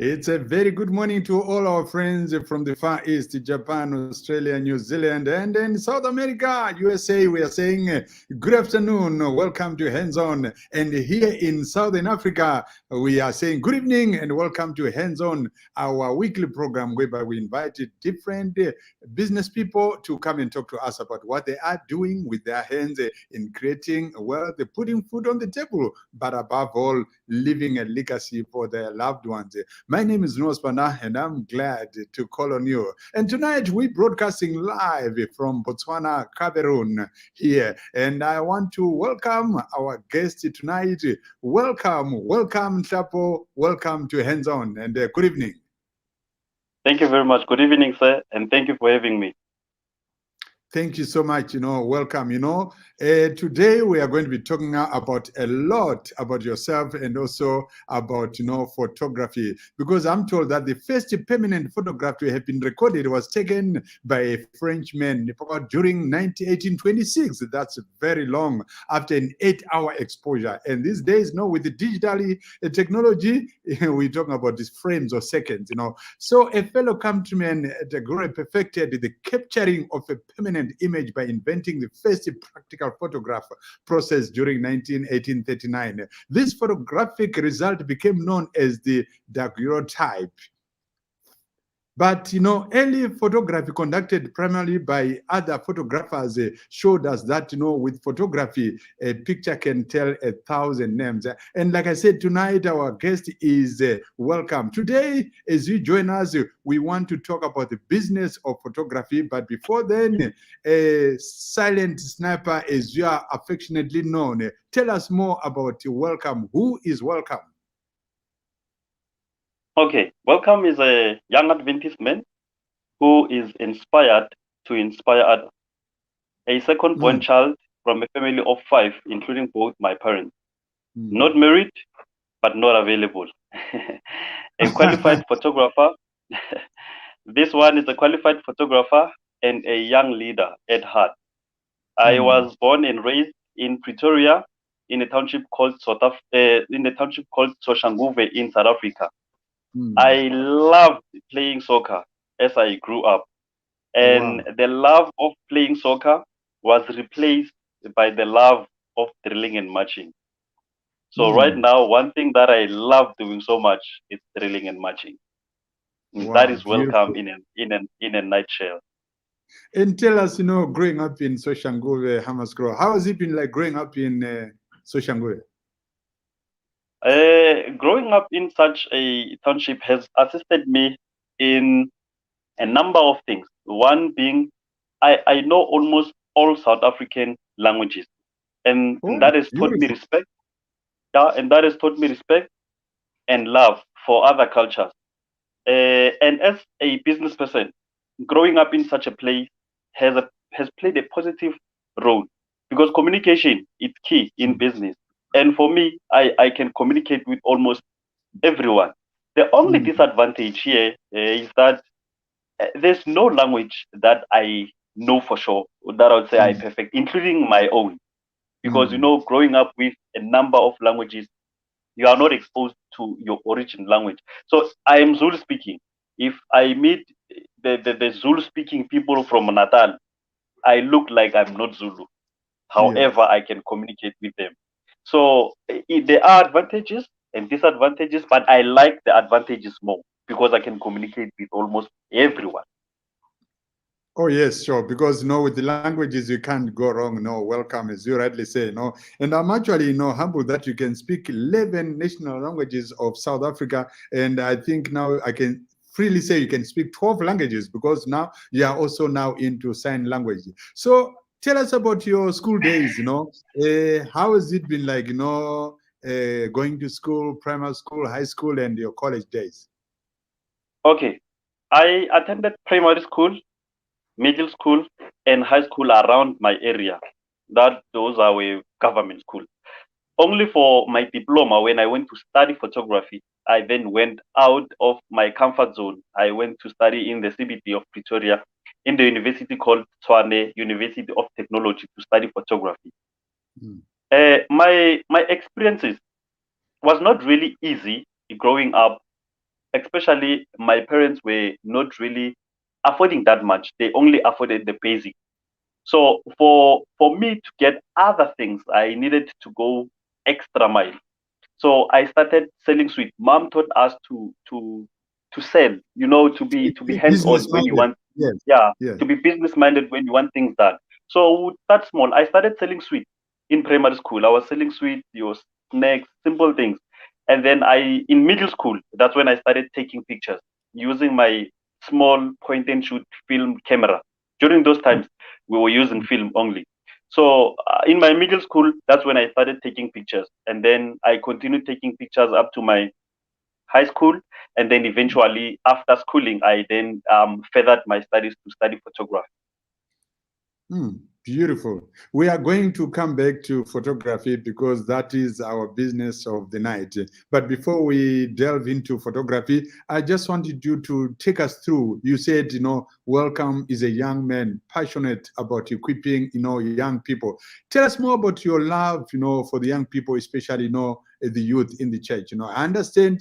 It's a very good morning to all our friends from the Far East, Japan, Australia, New Zealand, and in South America, USA. We are saying good afternoon, welcome to Hands On. And here in Southern Africa, we are saying good evening and welcome to Hands On, our weekly program whereby we invite different business people to come and talk to us about what they are doing with their hands in creating wealth, putting food on the table, but above all, leaving a legacy for their loved ones. My name is Noel Sibanda, and I'm glad to call on you. And tonight we're broadcasting live from Botswana, Cameroon here. And I want to welcome our guest tonight. Welcome, Chapo. Welcome to Hands On, and good evening. Thank you very much. Good evening, sir, and thank you for having me. Thank you so much. Welcome. Today we are going to be talking about a lot about yourself and also about, photography, because I'm told that the first permanent photograph to have been recorded was taken by a Frenchman during 1826. That's very long after an 8-hour exposure. And these days, with the digital technology, we're talking about these frames or seconds, So a fellow countryman perfected the capturing of a permanent image by inventing the first practical photograph process during 1839. This photographic result became known as the daguerreotype. But, early photography conducted primarily by other photographers showed us that, with photography, a picture can tell 1,000 names. And like I said, tonight our guest is welcome. Today, as you join us, we want to talk about the business of photography. But before then, a silent sniper, as you are affectionately known, tell us more about Welcome. Who is Welcome? Okay, Welcome is a young Adventist man who is inspired to inspire others. A second-born child from a family of 5, including both my parents. Not married, but not available. A qualified photographer. This one is a qualified photographer and a young leader at heart. I was born and raised in Pretoria, in a township called Soshanguve in South Africa. I loved playing soccer as I grew up, and the love of playing soccer was replaced by the love of drilling and marching. So right now, one thing that I love doing so much is drilling and marching. That is Welcome in a nutshell. And tell us, growing up in Soshanguve, Hammanskraal, how has it been like growing up in Soshanguve? Growing up in such a township has assisted me in a number of things. One being, I know almost all South African languages, and that has taught me respect. Yeah, and that has taught me respect and love for other cultures. And as a business person, growing up in such a place has played a positive role, because communication is key in business. And for me, I can communicate with almost everyone. The only disadvantage here is that there's no language that I know for sure, that I would say I perfect, including my own. Because, growing up with a number of languages, you are not exposed to your origin language. So I am Zulu speaking. If I meet the Zulu speaking people from Natal, I look like I'm not Zulu. However, I can communicate with them. So there are advantages and disadvantages, but I like the advantages more because I can communicate with almost everyone. Oh, yes, sure. Because, with the languages, you can't go wrong. Welcome, as you rightly say, And I'm actually, humbled that you can speak 11 national languages of South Africa. And I think now I can freely say you can speak 12 languages, because now you are also now into sign language. So tell us about your school days, how has it been like, going to school, primary school, high school, and your college days? Okay. I attended primary school, middle school, and high school around my area. Those are a government school. Only for my diploma, when I went to study photography, I then went out of my comfort zone. I went to study in the CBD of Pretoria, in the university called Tshwane University of Technology, to study photography. My experiences was not really easy growing up especially my parents were not really affording that much. They only afforded the basic. So for me to get other things, I needed to go extra mile. So I started selling sweet. Mom taught us to sell, to be hands on Business when you minded. want, Yes. yeah, Yes. to be business minded when you want things done. So that's small. I started selling sweet in primary school. I was selling sweet, your snacks, simple things. And then in middle school, that's when I started taking pictures using my small point and shoot film camera. During those times, we were using film only. So in my middle school, that's when I started taking pictures, and then I continued taking pictures up to my high school, and then eventually after schooling, I then furthered my studies to study photography. Beautiful. We are going to come back to photography because that is our business of the night. But before we delve into photography, I just wanted you to take us through. You said, Welcome is a young man passionate about equipping, young people. Tell us more about your love, for the young people, especially, the youth in the church. I understand,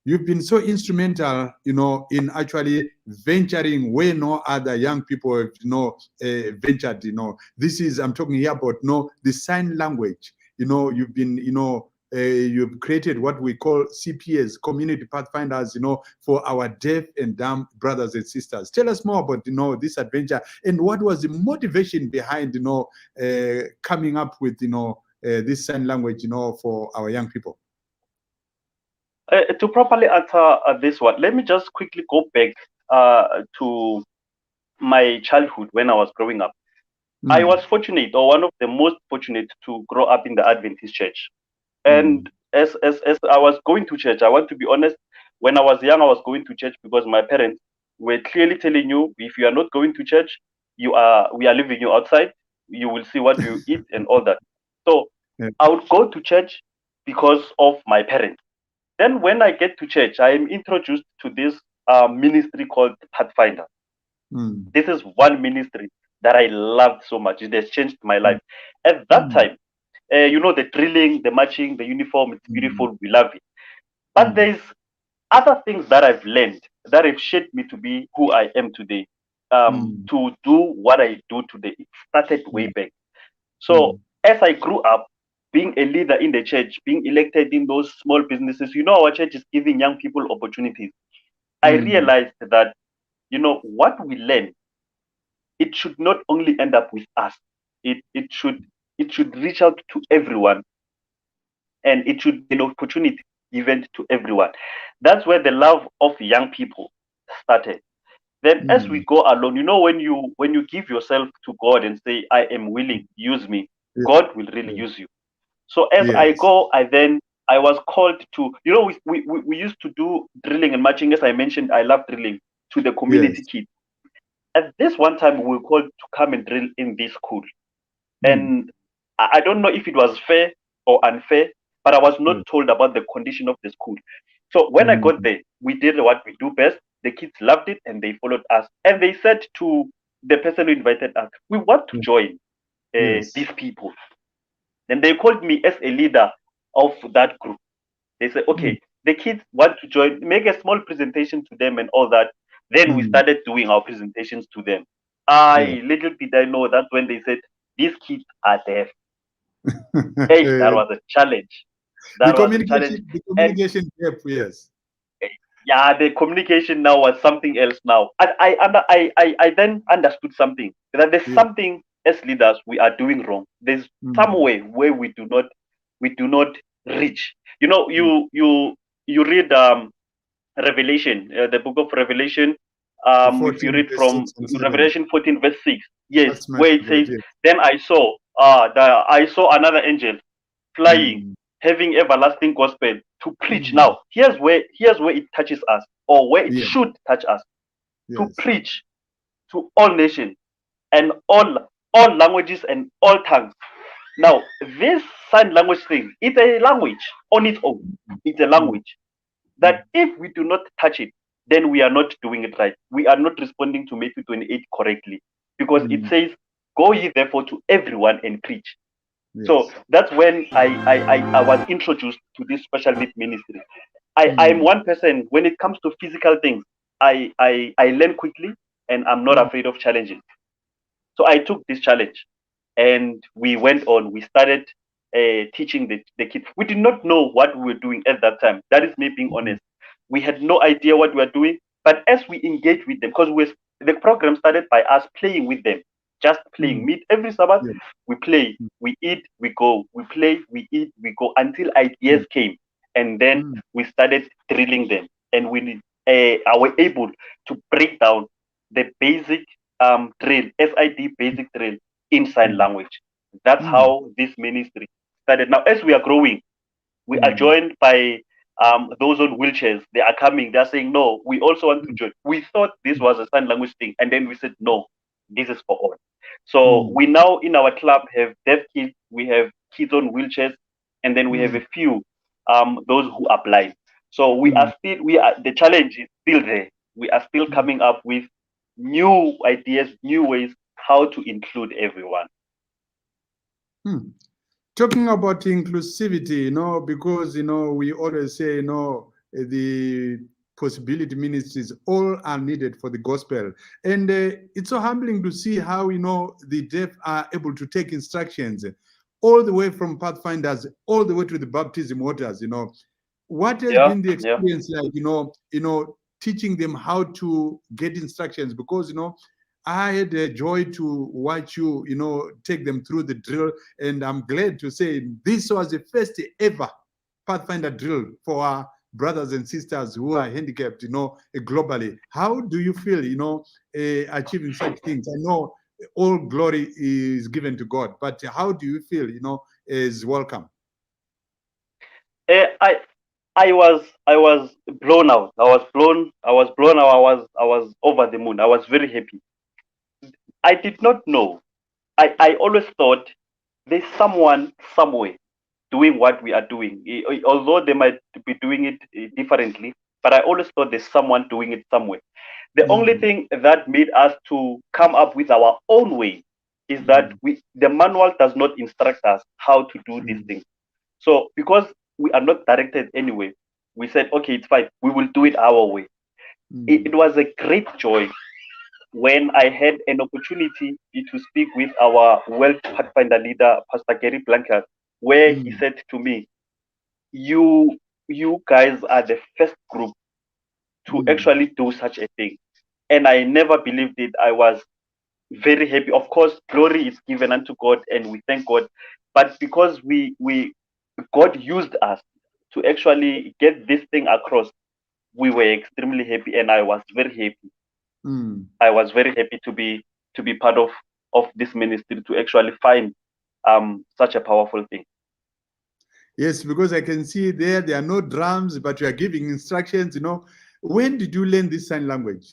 you've been so instrumental, in actually venturing where no other young people have, ventured. This is, I'm talking here about, the sign language. You've been, you've created what we call CPS, community pathfinders, for our deaf and dumb brothers and sisters. Tell us more about, this adventure and what was the motivation behind, coming up with, this sign language, for our young people. To properly answer this one, let me just quickly go back to my childhood when I was growing up. I was fortunate, or one of the most fortunate, to grow up in the Adventist church. And as I was going to church, I want to be honest, when I was young, I was going to church because my parents were clearly telling you, if you are not going to church, we are leaving you outside. You will see what you eat and all that. So Yeah. I would go to church because of my parents. Then when I get to church, I am introduced to this ministry called Pathfinder. This is one ministry that I loved so much. It has changed my life. At that time, the drilling, the marching, the uniform, it's beautiful. We love it. But there's other things that I've learned that have shaped me to be who I am today. To do what I do today. It started way back. So as I grew up, being a leader in the church, being elected in those small businesses, our church is giving young people opportunities. I realized that, what we learn, it should not only end up with us. It should reach out to everyone, and it should be an opportunity given to everyone. That's where the love of young people started. Then as we go along, when you give yourself to God and say, I am willing, use me, God will really use you. So as I Yes. go, I was called to, we used to do drilling and marching. As I mentioned, I love drilling to the community Yes. kids. At this one time, we were called to come and drill in this school. And I don't know if it was fair or unfair, but I was not told about the condition of the school. So when I got there, we did what we do best. The kids loved it and they followed us. And they said to the person who invited us, we want to join Yes. these people. Then they called me as a leader of that group. They said, okay, the kids want to join, make a small presentation to them and all that. Then we started doing our presentations to them. Yeah. Little did I know that's when they said, these kids are deaf. Hey, that was a challenge. The That was a challenge. communication, the And communication gap, yes. yeah, the communication now was something else now. And I then understood something, that there's Yeah. something as leaders we are doing wrong. There's some way where we do not reach. You read Revelation, the book of Revelation. If you 14 read verse from 6 and 7. Revelation 14 verse 6, yes, That's my where it favorite, says, yes. then I saw another angel flying, having everlasting gospel to preach. Now, here's where it touches us, or where it Yeah. should touch us, to Yes. preach to all nations and all languages and all tongues. Now, this sign language thing, it's a language on its own. It's a language that if we do not touch it, then we are not doing it right. We are not responding to Matthew 28 correctly, because it says, "Go ye therefore to everyone and preach." So Yes. that's when I was introduced to this special need ministry. I'm one person when it comes to physical things. I learn quickly, and I'm not afraid of challenges. So I took this challenge, and we went on. We started teaching the kids. We did not know what we were doing at that time. That is me being honest. We had no idea what we were doing. But as we engaged with them, because the program started by us playing with them, just playing. Meet every Sabbath, Yeah. we play, we eat, we go. We play, we eat, we go until ideas came, and then we started drilling them, and we were able to break down the basic drill, SID basic drill in sign language. That's how this ministry started. Now, as we are growing, we are joined by those on wheelchairs. They are coming. They are saying, no, we also want to join. We thought this was a sign language thing. And then we said, no, this is for all. So we now in our club have deaf kids. We have kids on wheelchairs. And then we have a few, those who are blind. So the challenge is still there. We are still coming up with new ideas, new ways how to include everyone. Talking about inclusivity, because we always say, the possibility ministries all are needed for the gospel, and it's so humbling to see how the deaf are able to take instructions all the way from pathfinders all the way to the baptism waters. What has been the experience like? Teaching them how to get instructions, because I had a joy to watch you, take them through the drill, and I'm glad to say this was the first ever Pathfinder drill for our brothers and sisters who are handicapped, globally. How do you feel, achieving such things? I know all glory is given to God, but how do you feel, is welcome? I was blown out. I was blown out. I was over the moon. I was very happy. I did not know. I always thought there's someone somewhere doing what we are doing. Although they might be doing it differently, but I always thought there's someone doing it somewhere. The only thing that made us to come up with our own way is that the manual does not instruct us how to do these things. So because we are not directed anyway, we said, okay, it's fine. We will do it our way. It was a great joy when I had an opportunity to speak with our World Pathfinder leader, Pastor Gary Blanchard, where he said to me, you guys are the first group to actually do such a thing. And I never believed it. I was very happy. Of course, glory is given unto God, and we thank God. But because God used us to actually get this thing across, we were extremely happy, and I was very happy. I was very happy to be part of this ministry, to actually find such a powerful thing. Yes, because I can see there are no drums, but you are giving instructions. When did you learn this sign language?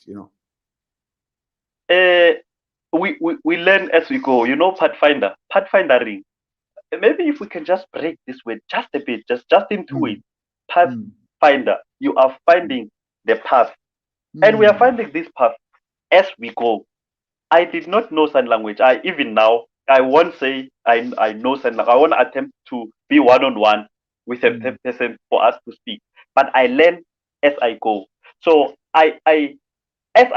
We learn as we go. Pathfindering. Maybe if we can just break this word just a bit, just in two ways. Pathfinder, you are finding the path, and we are finding this path as we go. I did not know sign language. Even now, I won't say I know sign language. I won't attempt to be one-on-one with a person for us to speak. But I learn as I go. So as I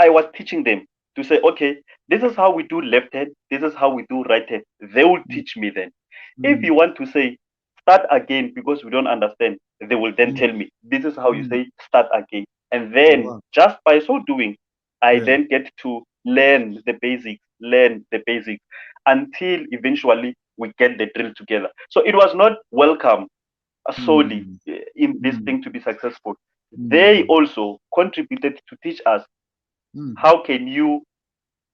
was teaching them to say, okay, this is how we do left hand, this is how we do right hand, they will teach me then. If you want to say start again because we don't understand, they will then tell me, this is how you say start again. And then just by so doing, I then get to learn the basics until eventually we get the drill together. So it was not welcome solely in this thing to be successful. They also contributed to teach us how can you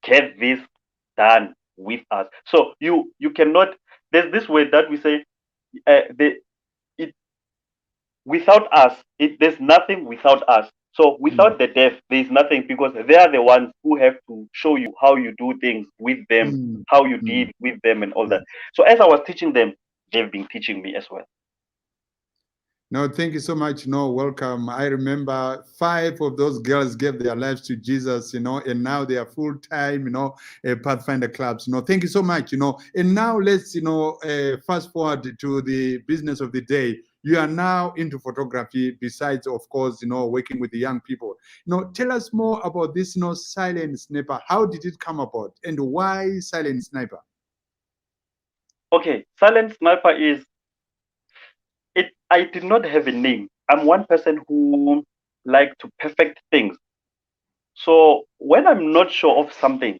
get this done with us. So you cannot. There's this way that we say, without us, there's nothing without us. So without the deaf, there's nothing, because they are the ones who have to show you how you do things with them, how you deal with them, and all that. So as I was teaching them, they've been teaching me as well. No, thank you so much. Welcome. I remember 5 of those girls gave their lives to Jesus, and now they are full-time, Pathfinder clubs. Thank you so much, And now let's, fast forward to the business of the day. you are now into photography besides, of course, working with the young people. Tell us more about this, silent sniper. How did it come about, and why silent sniper? Okay, silent sniper is it. I did not have a name. I'm one person who like to perfect things. So when I'm not sure of something,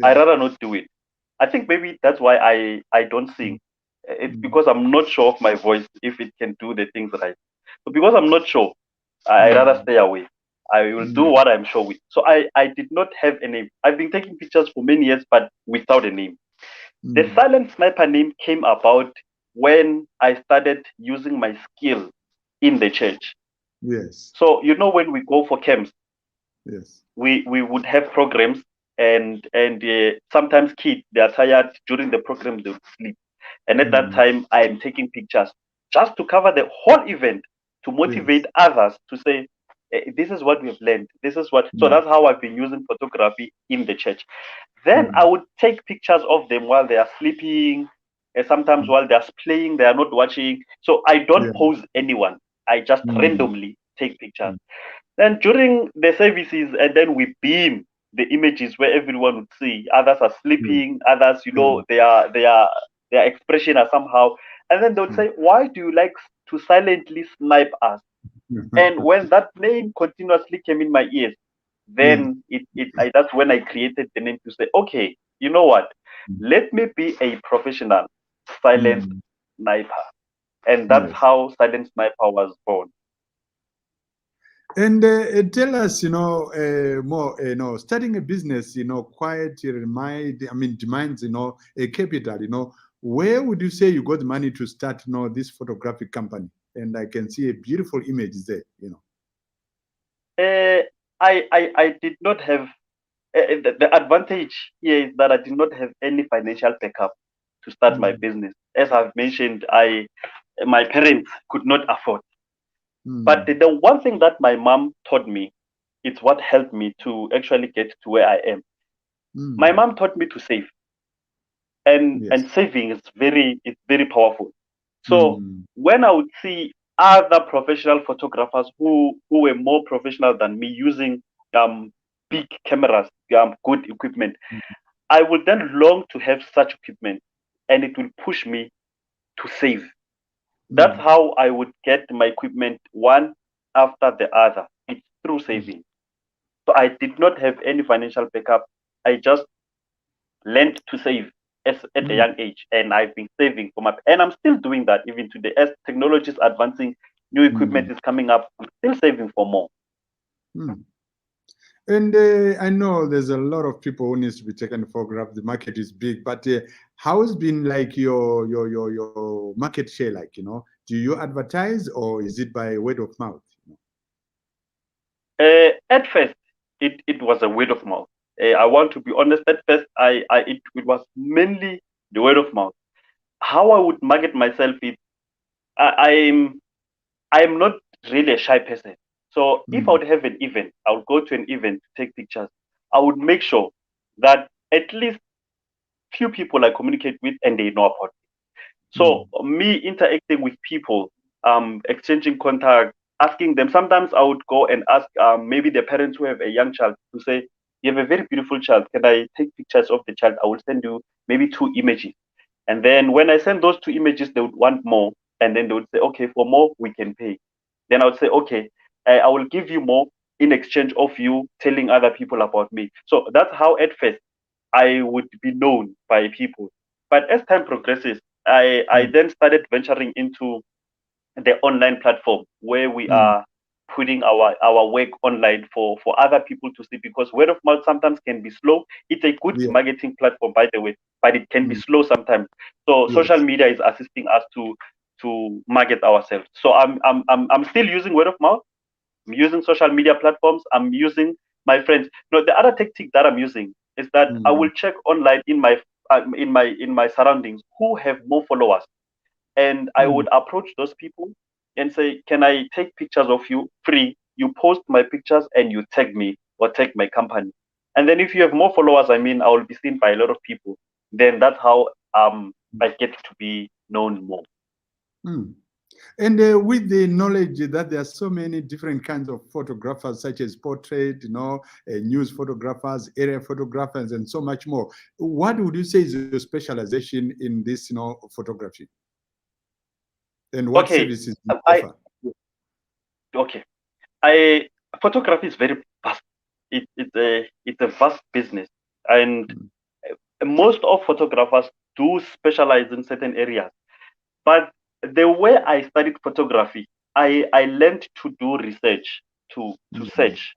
I Yeah. rather not do it. I think maybe that's why I don't sing. It's Mm, because I'm not sure of my voice if it can do the things right. So because I'm not sure, I rather mm, stay away. I will do mm, what I'm sure with. So I did not have a name. I've been taking pictures for many years, but without a name. The mm. silent sniper name came about when I started using my skill in the church. Yes. So when we go for camps, Yes. we would have programs, and sometimes kids, they are tired during the program, they would sleep, and at that Mm, time I am taking pictures just to cover the whole event, to yes. motivate others to say, this is what we've learned, this is what. So Mm, that's how I've been using photography in the church. Then I mm, would take pictures of them while they are sleeping, and sometimes mm. while they're playing, they are not watching. So I don't Yeah. pose anyone, I just Mm, randomly take pictures. mm, Then during the services, and then we beam the images where everyone would see. Others are yeah. sleeping, others, Yeah. their expression are somehow. And then they would Mm. say, "Why do you like to silently snipe us?" And when that name continuously came in my ears, Yeah. then that's when I created the name to say, okay, you know what? Let me be a professional silent Mm, sniper. And that's yes. how Silent Sniper was born. And tell us, more, starting a business, quite demands, a capital, where would you say you got money to start, this photographic company? And I can see a beautiful image there. Uh, I did not have the advantage here is that I did not have any financial backup to start my Mm, business. As I've mentioned, I my parents could not afford. But mm, the one thing that my mom taught me, it's what helped me to actually get to where I am. My mm, mom taught me to save, and yes. saving is very powerful. So Mm, when I would see other professional photographers who were more professional than me using big cameras, good equipment, I would then long to have such equipment, and it will push me to save. That's mm, how I would get my equipment one after the other. It's through mm, saving. So I did not have any financial backup. I just learned to save at a mm, young age, and I've been saving for and I'm still doing that even today. As technology is advancing, new mm, equipment is coming up, I'm still saving for more. mm. And I know there's a lot of people who needs to be taken photograph. The market is big, but how's been like your market share? Like, do you advertise or is it by word of mouth? At first, it was a word of mouth. I want to be honest. At first, it was mainly the word of mouth. How I would market myself is I'm not really a shy person. So if I Mm, would have an event, I would go to an event to take pictures. I would make sure that at least few people I communicate with and they know about. mm, So me interacting with people, exchanging contact, asking them. Sometimes I would go and ask maybe the parents who have a young child to say, "You have a very beautiful child. Can I take pictures of the child? I will send you maybe 2 images." And then when I send those 2 images, they would want more, and then they would say, "Okay, for more we can pay." Then I would say, "Okay, I will give you more in exchange of you telling other people about me." So that's how at first I would be known by people. But as time progresses, I mm, then started venturing into the online platform where we mm, are putting our work online for other people to see, because word of mouth sometimes can be slow. It's a good yeah, marketing platform, by the way, but it can be mm, slow sometimes. So social yes. media is assisting us to market ourselves. So I'm still using word of mouth. I'm using social media platforms. I'm using my friends. No, the other tactic that I'm using is that I Mm, will check online in my surroundings who have more followers, and I mm, would approach those people and say, "Can I take pictures of you free? You post my pictures and you tag me or tag my company, and then if you have more followers, I mean, I will be seen by a lot of people. Then that's how I get to be known more." mm. And with the knowledge that there are so many different kinds of photographers, such as portrait, news photographers, area photographers, and so much more, what would you say is your specialization in this, photography? And what Okay, services you I offer? okay. I Photography is very vast. It's a vast business, and Mm, most of photographers do specialize in certain areas. But the way I studied photography, I learned to do research, to mm, search.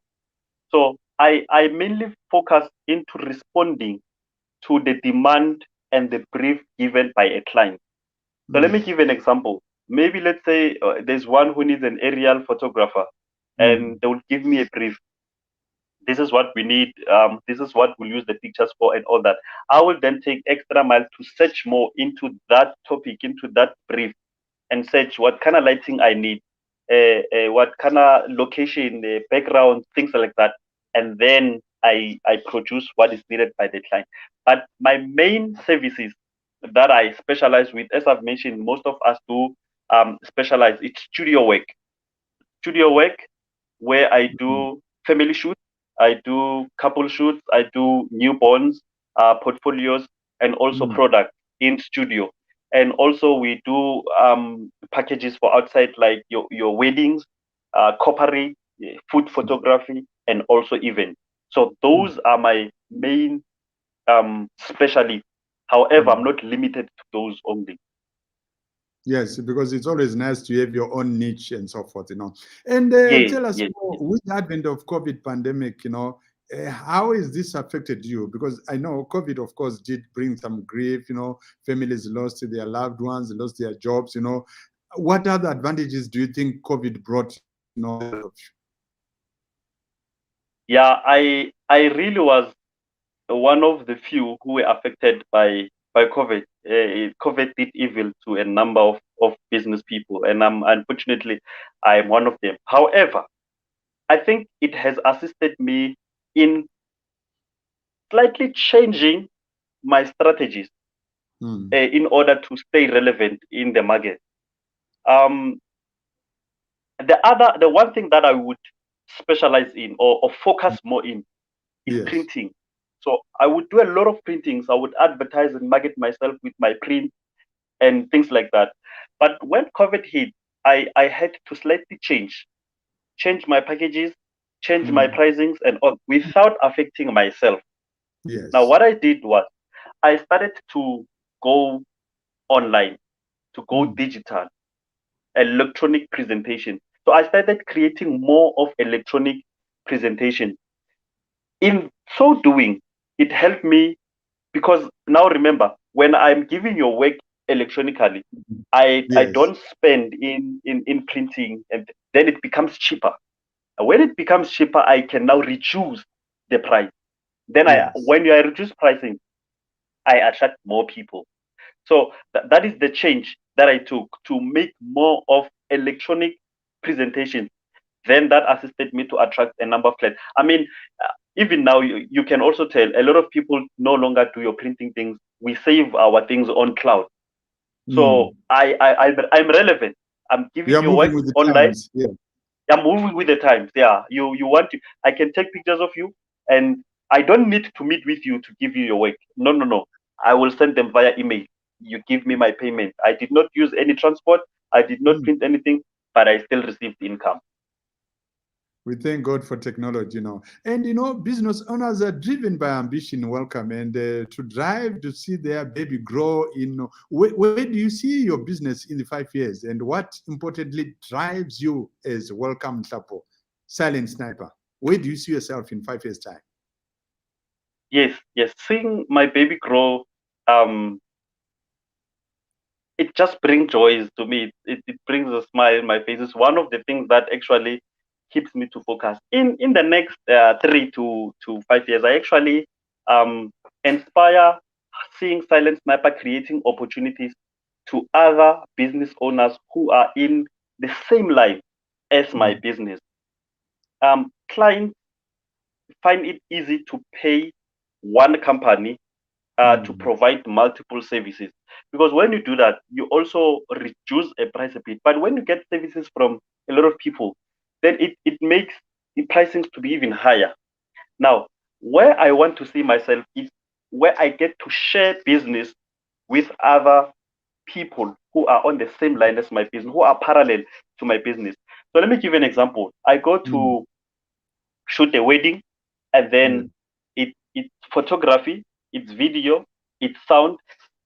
So I mainly focus into responding to the demand and the brief given by a client. So let me mm, give an example. Maybe let's say there's one who needs an aerial photographer, and mm, they will give me a brief. This is what we need. This is what we'll use the pictures for, and all that. I will then take extra mile to search more into that topic, into that brief, and search what kind of lighting I need, what kind of location, background, things like that, and then I produce what is needed by the client. But my main services that I specialize with, as I've mentioned, most of us do specialize. It's studio work where I mm, do family shoots, I do couple shoots, I do newborns, portfolios, and also mm, product in studio. And also we do packages for outside, like your weddings, corporate, food photography, and also event. So mm, those are my main specialties. However, I'm mm. not limited to those only. Yes, because it's always nice to have your own niche and so forth. And Yes, tell us yes, more, yes. with the advent of COVID pandemic, how has this affected you? Because I know COVID, of course, did bring some grief. Families lost their loved ones, lost their jobs. What other advantages do you think COVID brought? Instead of Yeah, I really was one of the few who were affected by COVID. COVID did evil to a number of business people, and unfortunately I'm one of them. However, I think it has assisted me in slightly changing my strategies mm, in order to stay relevant in the market. Um, the one thing that I would specialize in, or focus more in, is yes, printing. So I would do a lot of printings. I would advertise and market myself with my print and things like that. But when COVID hit, I had to slightly change my packages, change my mm, pricings, and all without affecting myself. Now, yes, what I did was I started to go online, to go mm, digital, electronic presentation. So I started creating more of electronic presentation. In so doing, it helped me because now remember, when I'm giving your work electronically, I yes, don't spend in printing, and then it becomes cheaper. And when it becomes cheaper, I can now reduce the price. Then yes, when I reduce pricing, I attract more people. So that is the change that I took to make more of electronic presentation. Then that assisted me to attract a number of clients. I mean, even now, you can also tell a lot of people no longer do your printing things. We save our things on cloud. So mm. I'm relevant. I'm You giving are you work moving with the online. times. Yeah. I'm moving with the times. Yeah, you want to? I can take pictures of you, and I don't need to meet with you to give you your work. No, no, no. I will send them via email. You give me my payment. I did not use any transport. I did not Mm. print anything, but I still received income. We thank God for technology. And business owners are driven by ambition, welcome, and to drive to see their baby grow. Where do you see your business in the 5 years, and what importantly drives you as Welcome Tlapo, Silent Sniper? Where do you see yourself in 5 years' time? Yes, yes. Seeing my baby grow, um, it just brings joys to me. It brings a smile in my face. It's one of the things that actually keeps me to focus. In the next 3 to 5 years, I actually inspire seeing Silent Sniper creating opportunities to other business owners who are in the same line as my Mm, business. Clients find it easy to pay one company to provide multiple services. Because when you do that, you also reduce a price a bit. But when you get services from a lot of people, then it makes the pricing to be even higher. Now, where I want to see myself is where I get to share business with other people who are on the same line as my business, who are parallel to my business. So let me give you an example. I go to shoot a wedding, and then it's photography, it's video, it's sound,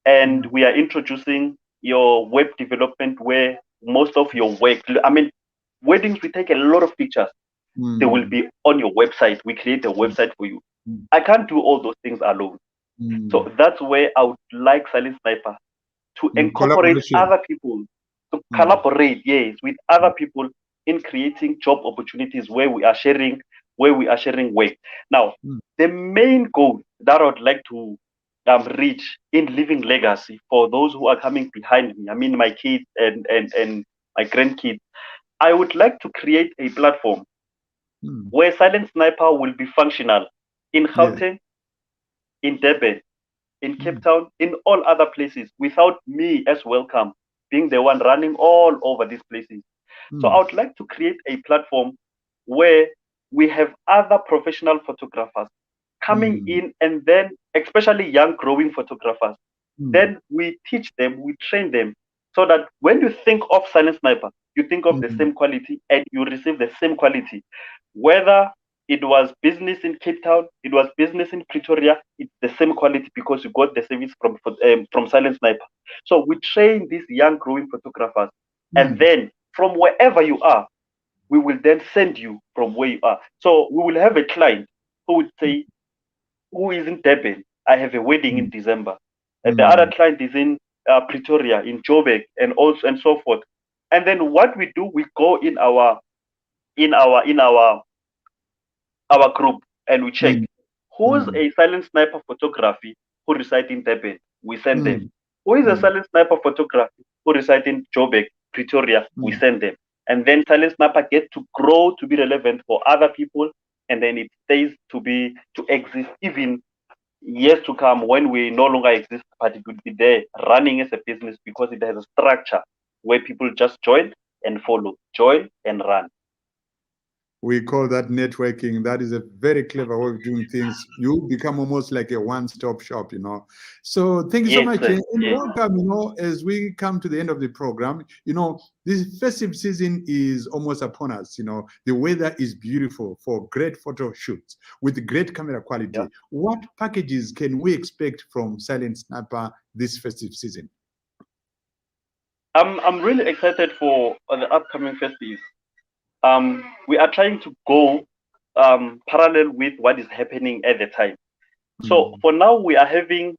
and we are introducing your web development where most of your work, I mean, weddings, we take a lot of pictures. They will be on your website. We create a website for you. I can't do all those things alone. So that's where I would like Silent Sniper to incorporate other people, to collaborate, yes, with other people in creating job opportunities where we are sharing work. Now, the main goal that I would like to reach in leaving legacy for those who are coming behind me, I mean my kids and my grandkids, I would like to create a platform where Silent Sniper will be functional in Gauteng, in Durban, in Cape Town, in all other places, without me as welcome being the one running all over these places. So I would like to create a platform where we have other professional photographers coming in, and then especially young growing photographers. Then we teach them, we train them, so that when you think of Silent Sniper, you think of the same quality and you receive the same quality. Whether it was business in Cape Town, it was business in Pretoria, it's the same quality because you got the service from Silent Sniper. So we train these young growing photographers, and then from wherever you are, we will then send you from where you are. So we will have a client who would say, who is in Durban, I have a wedding in December. And the other client is in Pretoria, in Joburg, and also and so forth. And then what we do, we go in our group and we check who's a Silent Sniper photography who reside in Durban. We send them. Who is a Silent Sniper photography who reside in Joburg, Pretoria? We send them. And then Silent Sniper get to grow to be relevant for other people, and then it stays to exist even years to come when we no longer exist, but it would be there running as a business because it has a structure where people just join and follow, join and run. We call that networking. That is a very clever way of doing things. You become almost like a one-stop shop, you know. So thank you so much, and welcome. You know, as we come to the end of the program, you know, this festive season is almost upon us. You know, the weather is beautiful for great photo shoots with great camera quality. Yeah. What packages can we expect from Silent Sniper this festive season? I'm really excited for the upcoming festivities. We are trying to go parallel with what is happening at the time. So for now, we are having,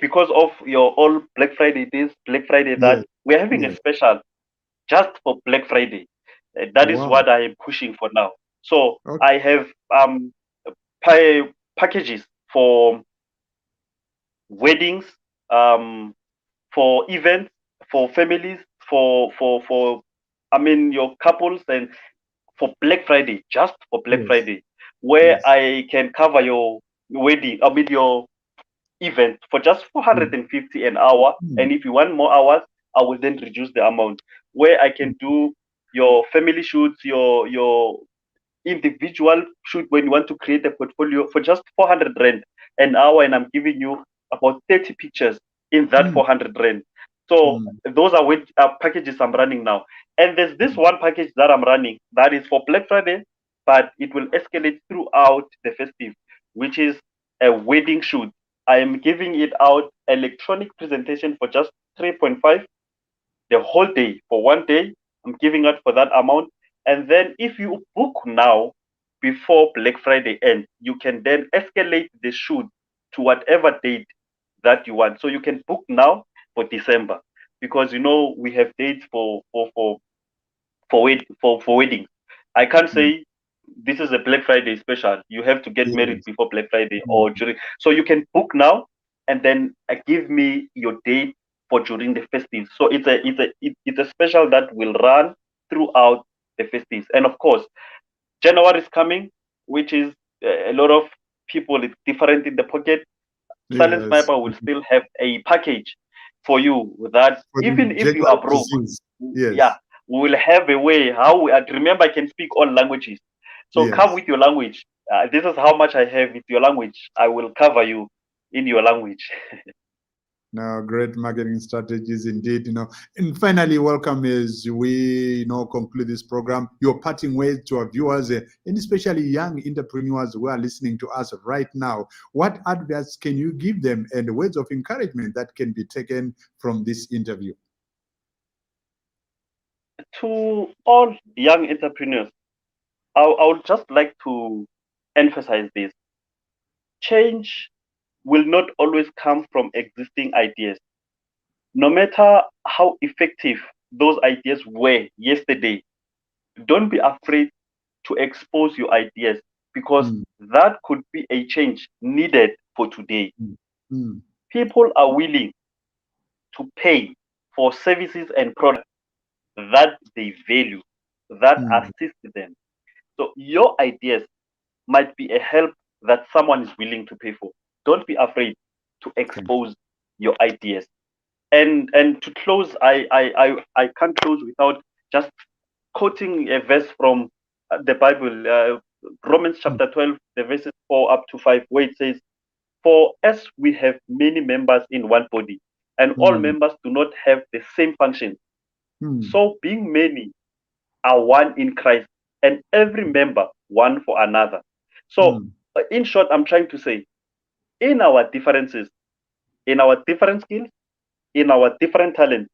because of your all Black Friday days, Black Friday that, we're having a special just for Black Friday. That is what I am pushing for now. So I have packages for weddings, for events, for families, for I mean your couples, and for Black Friday, just for Black Friday, where I can cover your wedding, I mean your event for just 450 an hour. And if you want more hours, I will then reduce the amount. Where I can do your family shoots, your individual shoot when you want to create a portfolio for just 400 rand an hour, and I'm giving you about 30 pictures in that 400 rand. So those are packages I'm running now. And there's this one package that I'm running that is for Black Friday, but it will escalate throughout the festive, which is a wedding shoot. I am giving it out electronic presentation for just 3.5 the whole day. For one day, I'm giving out for that amount. And then if you book now before Black Friday ends, you can then escalate the shoot to whatever date that you want. So you can book now for December, because you know we have dates for weddings. I can't say this is a Black Friday special. You have to get married before Black Friday or during. So you can book now, and then give me your date for during the festives. So it's a special that will run throughout the festives. And of course, January is coming, which is a lot of people. It's different in the pocket. Silent Yes. Sniper will still have a package for you that For the even if you January are broke, disease. yeah, Yes. we will have a way how we remember I can speak all languages. So come Yes. with your language. This is how much I have with your language. I will cover you in your language. No, great marketing strategies indeed. And finally, welcome as we conclude this program. Your parting words to our viewers, and especially young entrepreneurs who are listening to us right now. What advice can you give them, and words of encouragement that can be taken from this interview? To all young entrepreneurs, I would just like to emphasize this. Change will not always come from existing ideas. No matter how effective those ideas were yesterday, don't be afraid to expose your ideas because Mm, that could be a change needed for today. mm, mm, People are willing to pay for services and products that they value, that mm. assist them. So your ideas might be a help that someone is willing to pay for. Don't be afraid to Thank expose your ideas. And to close, I can't close without just quoting a verse from the Bible, Romans you. chapter 12, the verses 4 up to 5, where it says, "For as we have many members in one body, and all Mm, members do not have the same function, mm, so being many are one in Christ, and every member one for another." So, mm, in short, I'm trying to say, in our differences, in our different skills, in our different talents,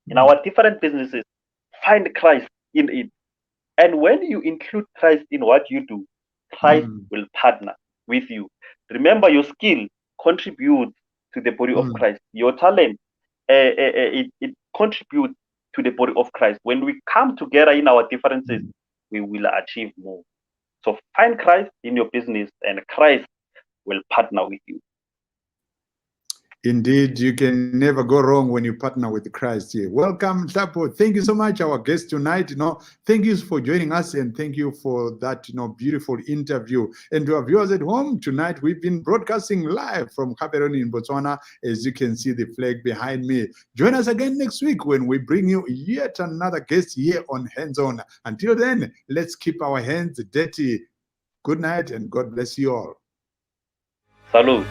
in mm, our different businesses, find Christ in it. And when you include Christ in what you do, Christ mm, will partner with you. Remember, your skill contributes to the body of mm, Christ. Your talent, it contributes to the body of Christ. When we come together in our differences, mm. we will achieve more. So find Christ in your business, and Christ will partner with you. Indeed, you can never go wrong when you partner with Christ here. Welcome, Tapo. Thank you so much, our guest tonight. Thank you for joining us, and thank you for that, beautiful interview. And to our viewers at home, tonight we've been broadcasting live from Gaborone in Botswana. As you can see the flag behind me. Join us again next week when we bring you yet another guest here on Hands On. Until then, let's keep our hands dirty. Good night, and God bless you all. Salute.